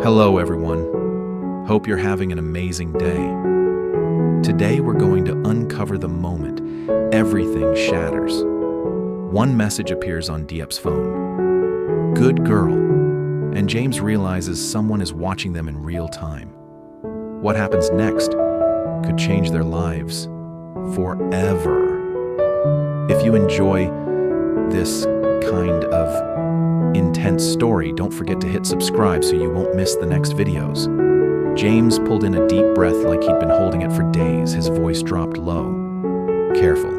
Hello, everyone. Hope you're having an amazing day. Today, we're going to uncover the moment everything shatters. One message appears on Diep's phone. Good girl. And James realizes someone is watching them in real time. What happens next could change their lives forever. If you enjoy this kind of intense story, don't forget to hit subscribe so you won't miss the next videos. James pulled in a deep breath like he'd been holding it for days. His voice dropped low. Careful.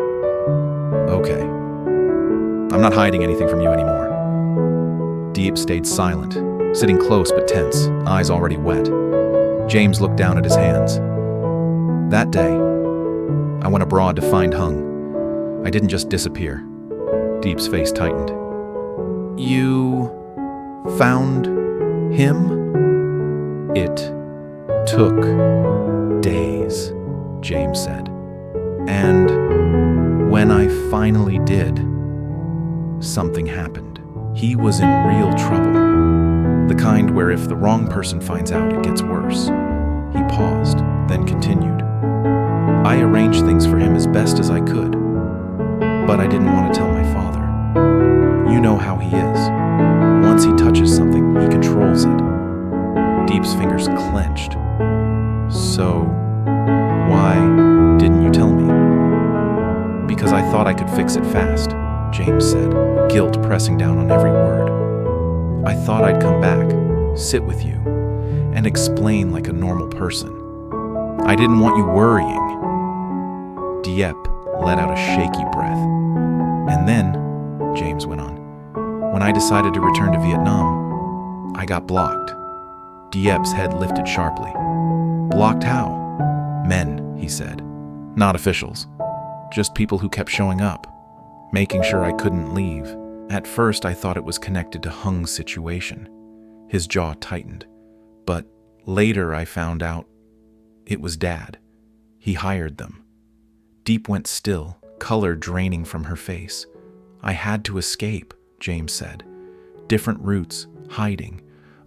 Okay. I'm not hiding anything from you anymore. Diep stayed silent, sitting close but tense, eyes already wet. James looked down at his hands. That day, I went abroad to find Hung. I didn't just disappear. Diep's face tightened. You found him? It took days, James said. And when I finally did, something happened. He was in real trouble. The kind where if the wrong person finds out, it gets worse. He paused, then continued. I arranged things for him as best as I could, but I didn't want to tell my father. You know how he is. Once he touches something, he controls it. Diep's fingers clenched. So, why didn't you tell me? Because I thought I could fix it fast, James said, guilt pressing down on every word. I thought I'd come back, sit with you, and explain like a normal person. I didn't want you worrying. Diep let out a shaky breath. And then, James went on, when I decided to return to Vietnam, I got blocked. Diep's head lifted sharply. Blocked how? Men, he said. Not officials. Just people who kept showing up, making sure I couldn't leave. At first, I thought it was connected to Hung's situation. His jaw tightened. But later I found out it was Dad. He hired them. Diep went still, color draining from her face. I had to escape, James said. Different routes, hiding,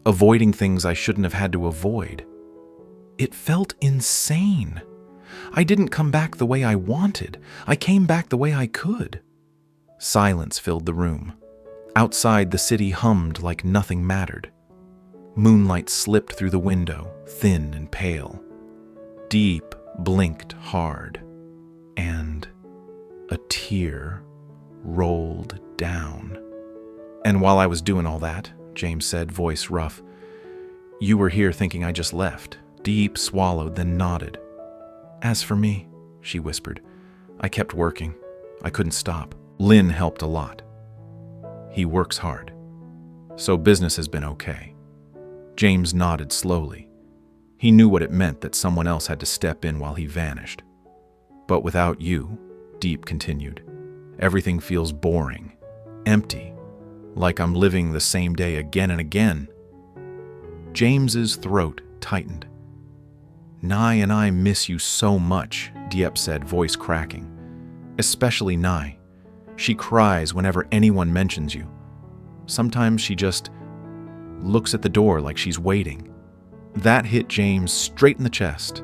avoiding things I shouldn't have had to avoid. It felt insane. I didn't come back the way I wanted. I came back the way I could. Silence filled the room. Outside, the city hummed like nothing mattered. Moonlight slipped through the window, thin and pale. Diep blinked hard, and a tear rolled down. And while I was doing all that, James said, voice rough, you were here thinking I just left. Diep swallowed, then nodded. As for me, she whispered, I kept working. I couldn't stop. Lynn helped a lot. He works hard. So business has been okay. James nodded slowly. He knew what it meant that someone else had to step in while he vanished. But without you, Diep continued, everything feels boring, empty, like I'm living the same day again and again. James's throat tightened. Nai and I miss you so much, Diep said, voice cracking. Especially Nai. She cries whenever anyone mentions you. Sometimes she just looks at the door like she's waiting. That hit James straight in the chest.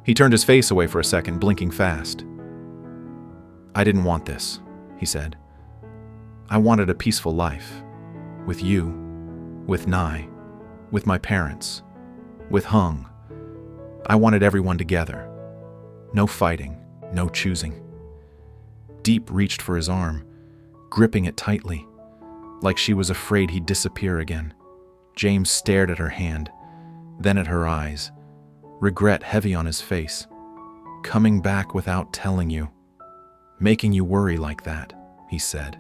He turned his face away for a second, blinking fast. I didn't want this, he said. I wanted a peaceful life. With you, with Nai, with my parents, with Hung. I wanted everyone together. No fighting, no choosing. Diep reached for his arm, gripping it tightly, like she was afraid he'd disappear again. James stared at her hand, then at her eyes, regret heavy on his face. Coming back without telling you, making you worry like that, he said.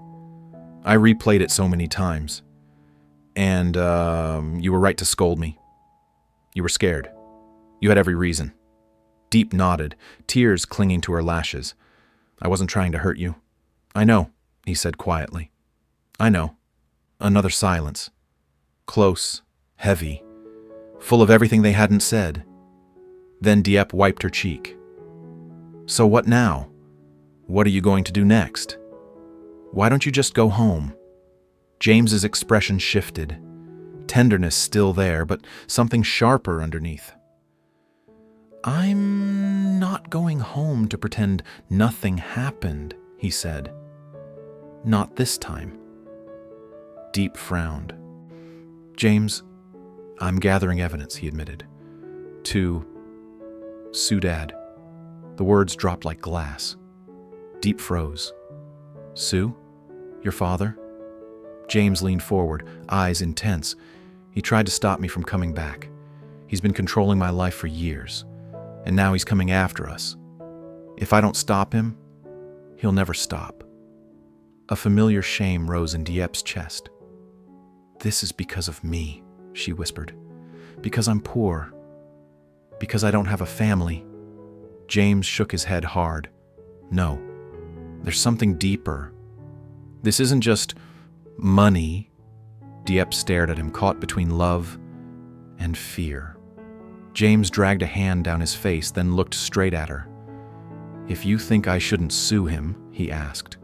I replayed it so many times, and you were right to scold me. You were scared. You had every reason. Diep nodded, tears clinging to her lashes. I wasn't trying to hurt you. I know, he said quietly. I know. Another silence. Close, heavy, full of everything they hadn't said. Then Diep wiped her cheek. So what now? What are you going to do next? Why don't you just go home? James's expression shifted. Tenderness still there, but something sharper underneath. "I'm not going home to pretend nothing happened," he said. "Not this time." Diep frowned. "James, I'm gathering evidence," he admitted. "To sue Dad." The words dropped like glass. Diep froze. "Sue? Your father?" James leaned forward, eyes intense. "He tried to stop me from coming back. He's been controlling my life for years, and now he's coming after us. If I don't stop him, he'll never stop." A familiar shame rose in Diep's chest. "This is because of me," she whispered. "Because I'm poor. Because I don't have a family." James shook his head hard. "No, there's something deeper. This isn't just money." Diep stared at him, caught between love and fear. James dragged a hand down his face, then looked straight at her. "If you think I shouldn't sue him," he asked,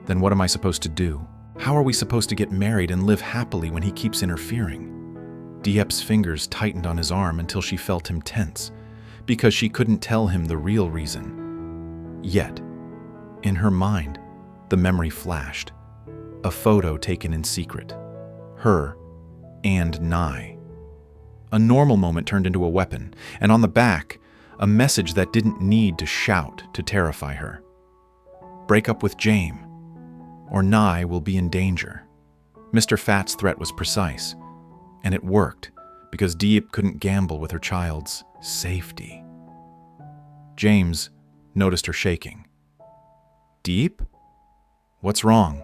"then what am I supposed to do? How are we supposed to get married and live happily when he keeps interfering?" Diep's fingers tightened on his arm until she felt him tense, because she couldn't tell him the real reason. Yet, in her mind, the memory flashed. A photo taken in secret. Her and Nye. A normal moment turned into a weapon, and on the back, a message that didn't need to shout to terrify her. "Break up with James, or Nye will be in danger." Mr. Phat's threat was precise, and it worked because Diep couldn't gamble with her child's safety. James noticed her shaking. "Diep? What's wrong?"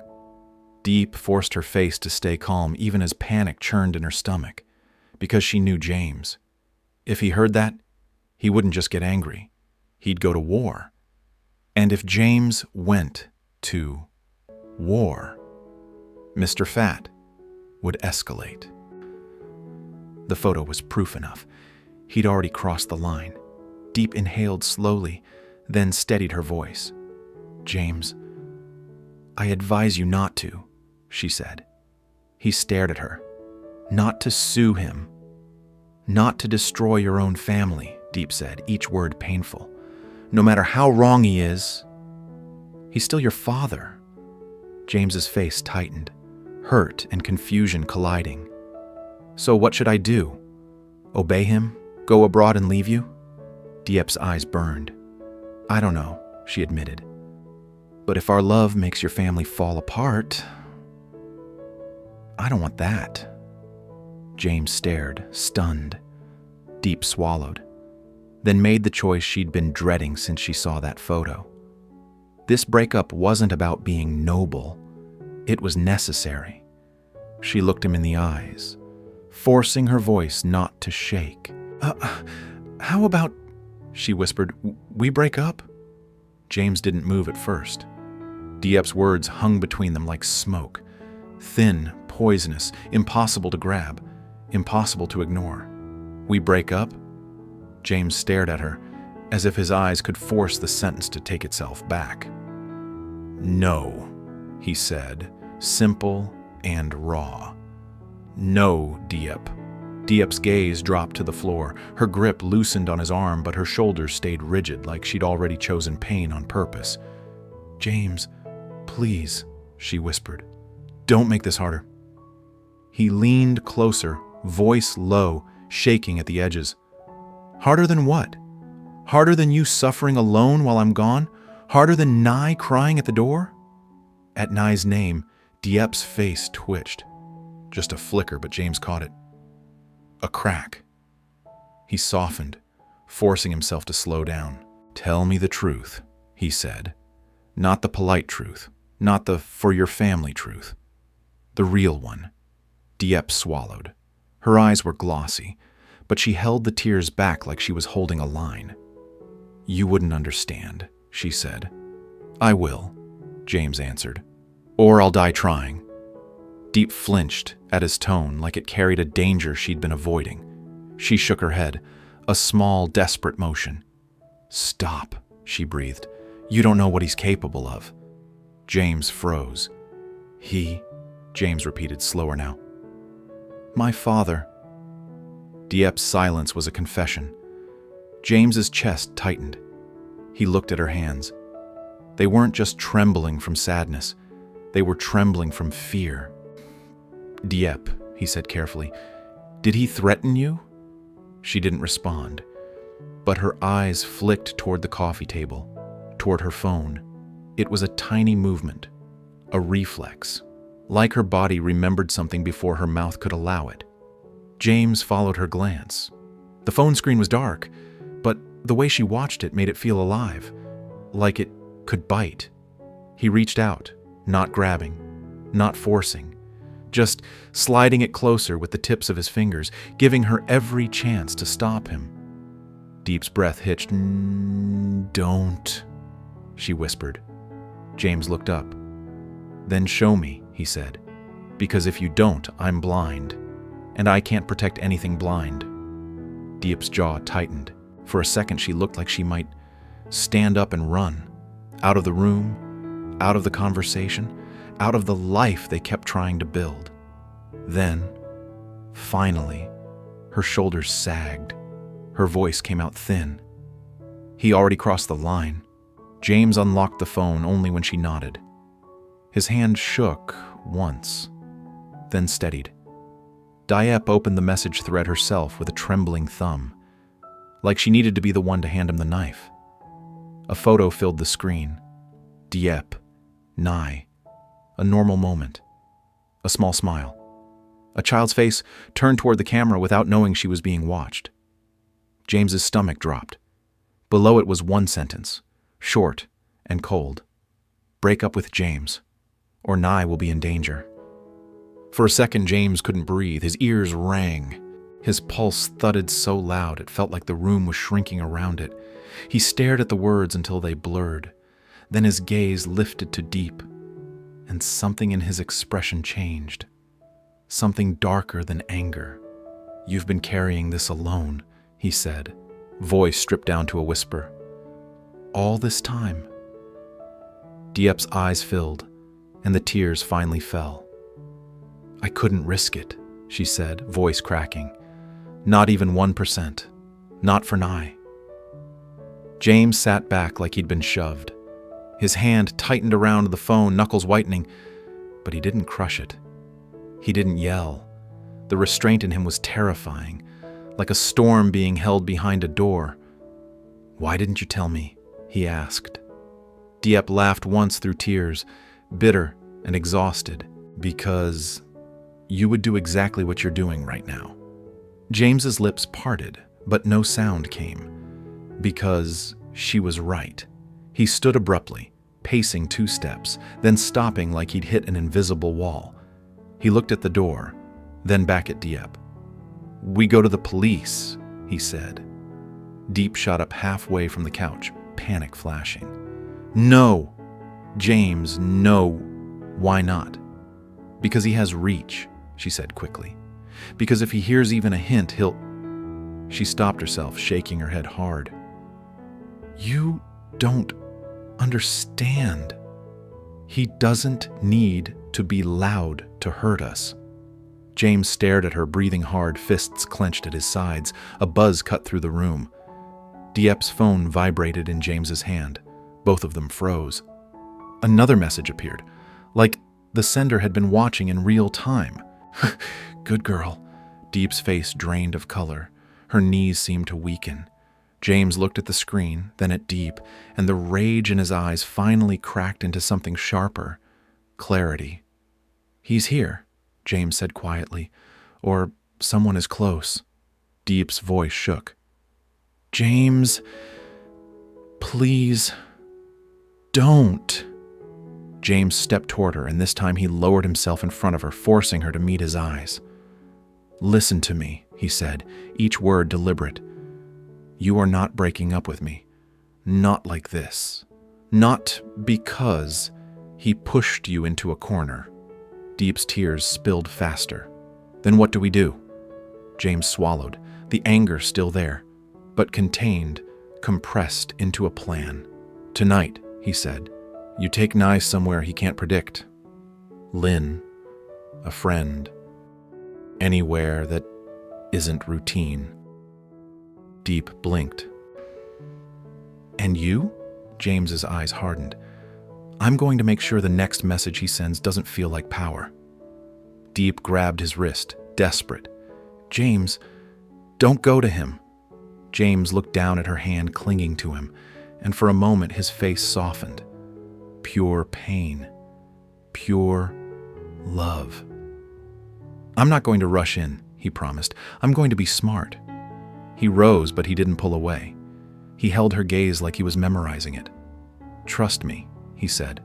Diep forced her face to stay calm even as panic churned in her stomach, because she knew James. If he heard that, he wouldn't just get angry. He'd go to war. And if James went to war, Mr. Phat would escalate. The photo was proof enough. He'd already crossed the line. Diep inhaled slowly, then steadied her voice. "James, I advise you not to," she said. He stared at her. "Not to sue him. Not to destroy your own family," Diep said, each word painful. "No matter how wrong he is, he's still your father." James's face tightened, hurt and confusion colliding. "So what should I do? Obey him? Go abroad and leave you?" Diep's eyes burned. "I don't know," she admitted. "But if our love makes your family fall apart, I don't want that." James stared, stunned. Diep swallowed, then made the choice she'd been dreading since she saw that photo. This breakup wasn't about being noble. It was necessary. She looked him in the eyes, forcing her voice not to shake. How about," she whispered, "we break up?" James didn't move at first. Diep's words hung between them like smoke. Thin, poisonous, impossible to grab, impossible to ignore. "We break up?" James stared at her, as if his eyes could force the sentence to take itself back. "No," he said, simple and raw. "No, Diep." Diep's gaze dropped to the floor. Her grip loosened on his arm, but her shoulders stayed rigid, like she'd already chosen pain on purpose. "James, please," she whispered. "Don't make this harder." He leaned closer, voice low, shaking at the edges. "Harder than what? Harder than you suffering alone while I'm gone? Harder than Nye crying at the door?" At Nye's name, Diep's face twitched. Just a flicker, but James caught it. A crack. He softened, forcing himself to slow down. "Tell me the truth," he said. "Not the polite truth, not the for your family truth. The real one." Diep swallowed. Her eyes were glossy, but she held the tears back like she was holding a line. "You wouldn't understand," she said. "I will," James answered. "Or I'll die trying." Diep flinched at his tone like it carried a danger she'd been avoiding. She shook her head, a small, desperate motion. "Stop," she breathed. "You don't know what he's capable of." James froze. James repeated slower now. My father. Diep's silence was a confession. James's chest tightened. He looked at her hands. They weren't just trembling from sadness. They were trembling from fear. Diep, he said carefully, did he threaten you? She didn't respond, but her eyes flicked toward the coffee table, toward her phone. It was a tiny movement, a reflex, like her body remembered something before her mouth could allow it. James followed her glance. The phone screen was dark, but the way she watched it made it feel alive, like it could bite. He reached out, not grabbing, not forcing, just sliding it closer with the tips of his fingers, giving her every chance to stop him. Diep's breath hitched. Don't, she whispered. James looked up. Then show me, he said, because if you don't, I'm blind, and I can't protect anything blind. Diep's jaw tightened. For a second, she looked like she might stand up and run, out of the room, out of the conversation, out of the life they kept trying to build. Then, finally, her shoulders sagged. Her voice came out thin. He already crossed the line. James unlocked the phone only when she nodded. His hand shook once, then steadied. Diep opened the message thread herself with a trembling thumb, like she needed to be the one to hand him the knife. A photo filled the screen. Diep, nigh. A normal moment. A small smile. A child's face turned toward the camera without knowing she was being watched. James's stomach dropped. Below it was one sentence, short and cold. Break up with James, or Nye will be in danger. For a second, James couldn't breathe. His ears rang. His pulse thudded so loud it felt like the room was shrinking around it. He stared at the words until they blurred. Then his gaze lifted to Diep, and something in his expression changed. Something darker than anger. You've been carrying this alone, he said, voice stripped down to a whisper. All this time. Diep's eyes filled, and the tears finally fell. I couldn't risk it, she said, voice cracking. Not even 1%. Not for Nye. James sat back like he'd been shoved. His hand tightened around the phone, knuckles whitening, but he didn't crush it. He didn't yell. The restraint in him was terrifying, like a storm being held behind a door. Why didn't you tell me? He asked. Diep laughed once through tears, bitter and exhausted, because you would do exactly what you're doing right now. James's lips parted, but no sound came, because she was right. He stood abruptly, pacing 2 steps, then stopping like he'd hit an invisible wall. He looked at the door, then back at Diep. We go to the police, he said. Diep shot up halfway from the couch, panic flashing. No! James, no. Why not? Because he has reach, she said quickly. Because if he hears even a hint, he'll... She stopped herself, shaking her head hard. You don't understand. He doesn't need to be loud to hurt us. James stared at her, breathing hard, fists clenched at his sides. A buzz cut through the room. Diep's phone vibrated in James's hand. Both of them froze. Another message appeared, like the sender had been watching in real time. Good girl. Diep's face drained of color. Her knees seemed to weaken. James looked at the screen, then at Diep, and the rage in his eyes finally cracked into something sharper. Clarity. He's here, James said quietly. Or someone is close. Diep's voice shook. James, please, don't. James stepped toward her, and this time he lowered himself in front of her, forcing her to meet his eyes. Listen to me, he said, each word deliberate. You are not breaking up with me. Not like this. Not because he pushed you into a corner. Diep's tears spilled faster. Then what do we do? James swallowed, the anger still there, but contained, compressed into a plan. Tonight, he said, you take Nye somewhere he can't predict. Lynn, a friend. Anywhere that isn't routine. Diep blinked. And you? James's eyes hardened. I'm going to make sure the next message he sends doesn't feel like power. Diep grabbed his wrist, desperate. James, don't go to him. James looked down at her hand clinging to him, and for a moment his face softened. Pure pain. Pure love. I'm not going to rush in, he promised. I'm going to be smart. He rose, but he didn't pull away. He held her gaze like he was memorizing it. Trust me, he said,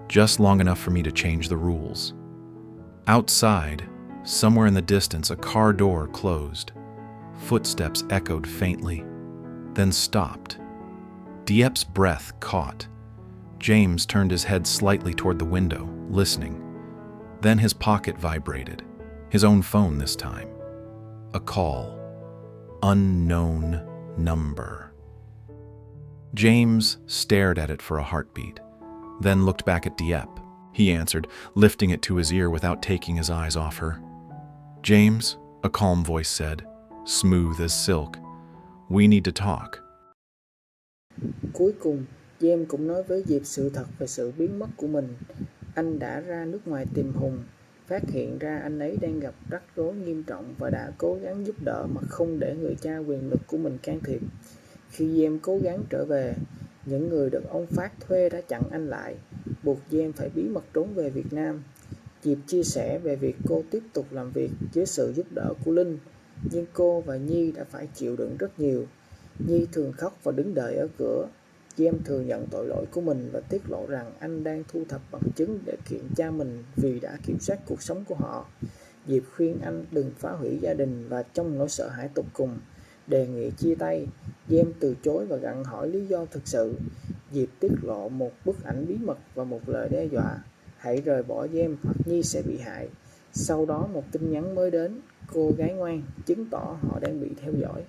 just long enough for me to change the rules. Outside, somewhere in the distance, a car door closed. Footsteps echoed faintly, then stopped. Diep's breath caught. James turned his head slightly toward the window, listening. Then his pocket vibrated, his own phone this time. A call. Unknown number. James stared at it for a heartbeat, then looked back at Diep. He answered, lifting it to his ear without taking his eyes off her. James, a calm voice said, smooth as silk, we need to talk. Cuối cùng, James cũng nói với Diệp sự thật về sự biến mất của mình. Anh đã ra nước ngoài tìm Hùng, phát hiện ra anh ấy đang gặp rắc rối nghiêm trọng và đã cố gắng giúp đỡ mà không để người cha quyền lực của mình can thiệp. Khi James cố gắng trở về, những người được ông Phat thuê đã chặn anh lại, buộc James phải bí mật trốn về Việt Nam. Diệp chia sẻ về việc cô tiếp tục làm việc dưới sự giúp đỡ của Linh, nhưng cô và Nhi đã phải chịu đựng rất nhiều. Nhi thường khóc và đứng đợi ở cửa. James thừa nhận tội lỗi của mình và tiết lộ rằng anh đang thu thập bằng chứng để kiện cha mình vì đã kiểm soát cuộc sống của họ. Diệp khuyên anh đừng phá hủy gia đình và trong nỗi sợ hãi tột cùng, đề nghị chia tay. James từ chối và gặng hỏi lý do thực sự. Diệp tiết lộ một bức ảnh bí mật và một lời đe dọa: hãy rời bỏ James hoặc Nhi sẽ bị hại. Sau đó một tin nhắn mới đến: cô gái ngoan, chứng tỏ họ đang bị theo dõi.